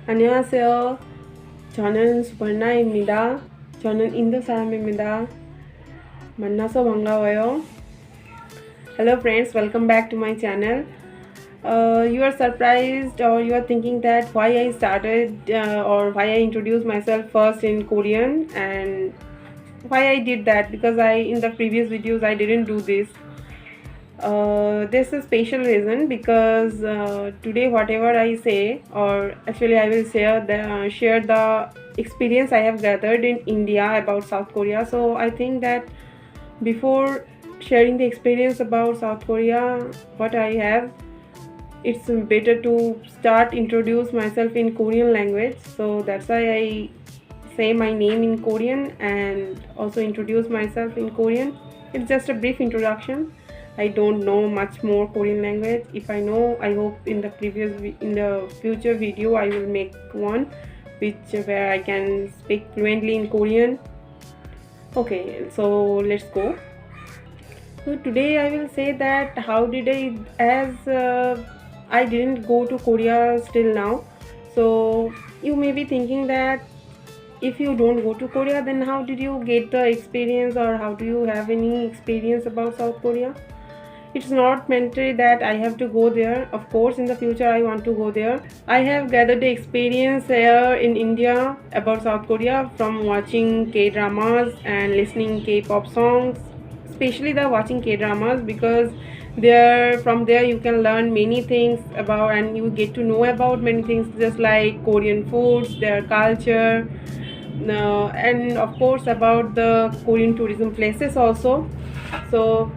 안녕하세요. 저는 수벌나입니다. 저는 인도 사람입니다. 만나서 반가워요. Hello friends, welcome back to my channel. You are surprised or you are thinking that why I started or why I introduced myself first in Korean, and why I did that, because I in the previous videos I didn't do this. There's a special reason, because today whatever I say, or actually I will share the experience I have gathered in India about South Korea. So I think that before sharing the experience about South Korea, what I have, it's better to start introduce myself in Korean language. So that's why I say my name in Korean and also introduce myself in Korean. It's just a brief introduction. I don't know much more Korean language. If I know, I hope in the future video I will make one where I can speak fluently in Korean. Okay, so let's go. So today I will say that how did I, as I didn't go to Korea still now. So you may be thinking that if you don't go to Korea, then how did you get the experience, or how do you have any experience about South Korea? It's not mandatory that I have to go there. Of course, in the future I want to go there. I have gathered the experience here in India about South Korea from watching K-dramas and listening K-pop songs, especially the watching K-dramas, because from there you can learn many things about, and you get to know about many things, just like Korean foods, their culture, and of course about the Korean tourism places also. So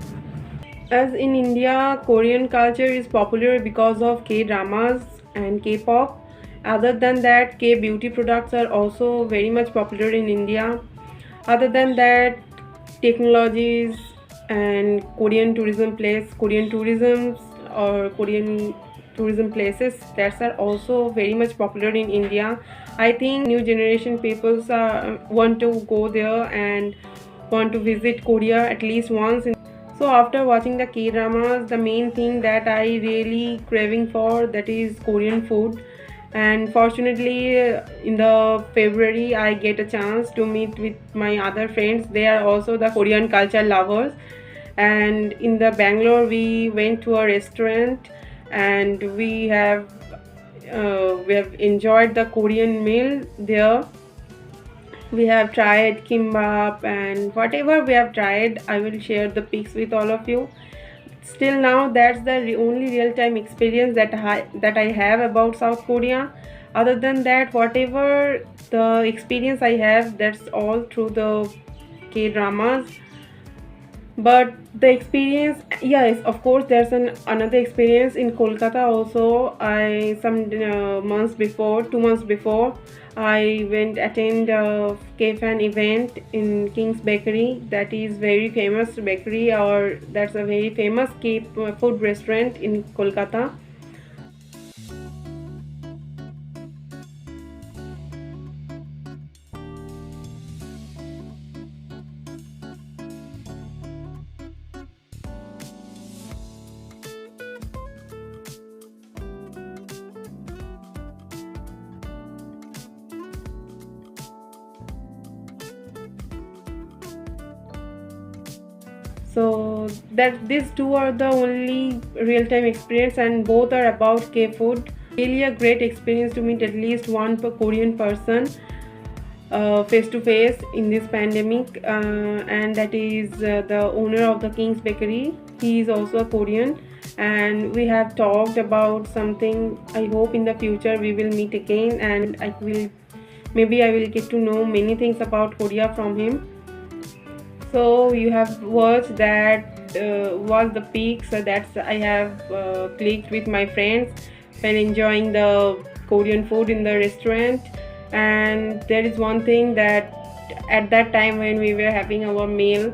as in India, Korean culture is popular because of K dramas and K pop. Other than that, K beauty products are also very much popular in India. Other than that, technologies and Korean tourism or Korean tourism places, that are also very much popular in India. I think new generation people want to go there and want to visit Korea at least once. So after watching the K-dramas, the main thing that I really craving for, that is Korean food. And fortunately, in the February, I get a chance to meet with my other friends. They are also the Korean culture lovers. And in the Bangalore, we went to a restaurant, and we have enjoyed the Korean meal there. We have tried kimbap and whatever we have tried, I will share the pics with all of you. Still now, that's the only real-time experience that I have about South Korea. Other than that, whatever the experience I have, that's all through the K dramas. But the experience, yes, of course there's another experience in Kolkata also. I some months before 2 months before, I went attend a K-fan event in King's Bakery. That is very famous bakery, or that's a very famous K food restaurant in Kolkata. So that these two are the only real-time experience, and both are about K food. Really a great experience to meet at least one per Korean person face to face in this pandemic, and that is the owner of the King's Bakery. He is also a Korean, and we have talked about something. I hope in the future we will meet again, and I will get to know many things about Korea from him. So you have watched that was the peak. So that's I have clicked with my friends when enjoying the Korean food in the restaurant. And there is one thing that at that time when we were having our meal,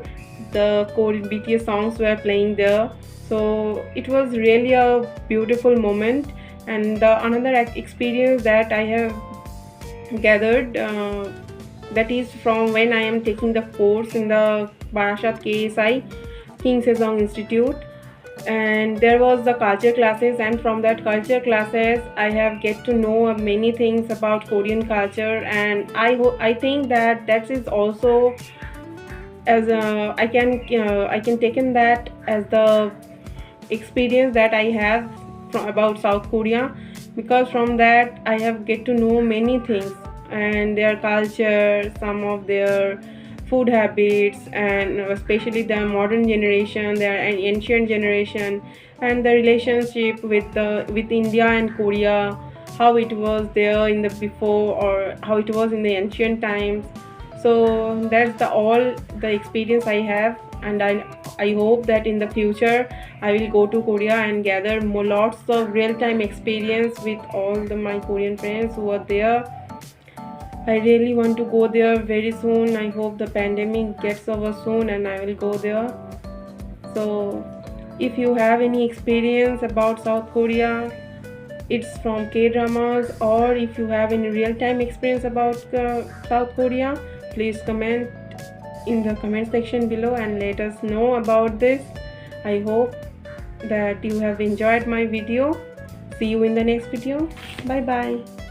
the Korean BTS songs were playing there. So it was really a beautiful moment. And the another experience that I have gathered, that is from when I am taking the course in the Barashat KSI, King Sejong Institute. and there was the culture classes, and from that culture classes I have get to know many things about Korean culture. And I think that that is also as a I can take in that as the experience that I have about South Korea, because from that I have get to know many things and their culture, some of their food habits, and especially the modern generation, their ancient generation, and the relationship with India and Korea, how it was there in the before or how it was in the ancient times. So that's the all the experience I have, and I hope that in the future I will go to Korea and gather more lots of real time experience with all my Korean friends who are there. I really want to go there very soon. I hope the pandemic gets over soon and I will go there. So if you have any experience about South Korea, it's from K-dramas, or if you have any real-time experience about South Korea, please comment in the comment section below and let us know about this. I hope that you have enjoyed my video. See you in the next video. Bye bye.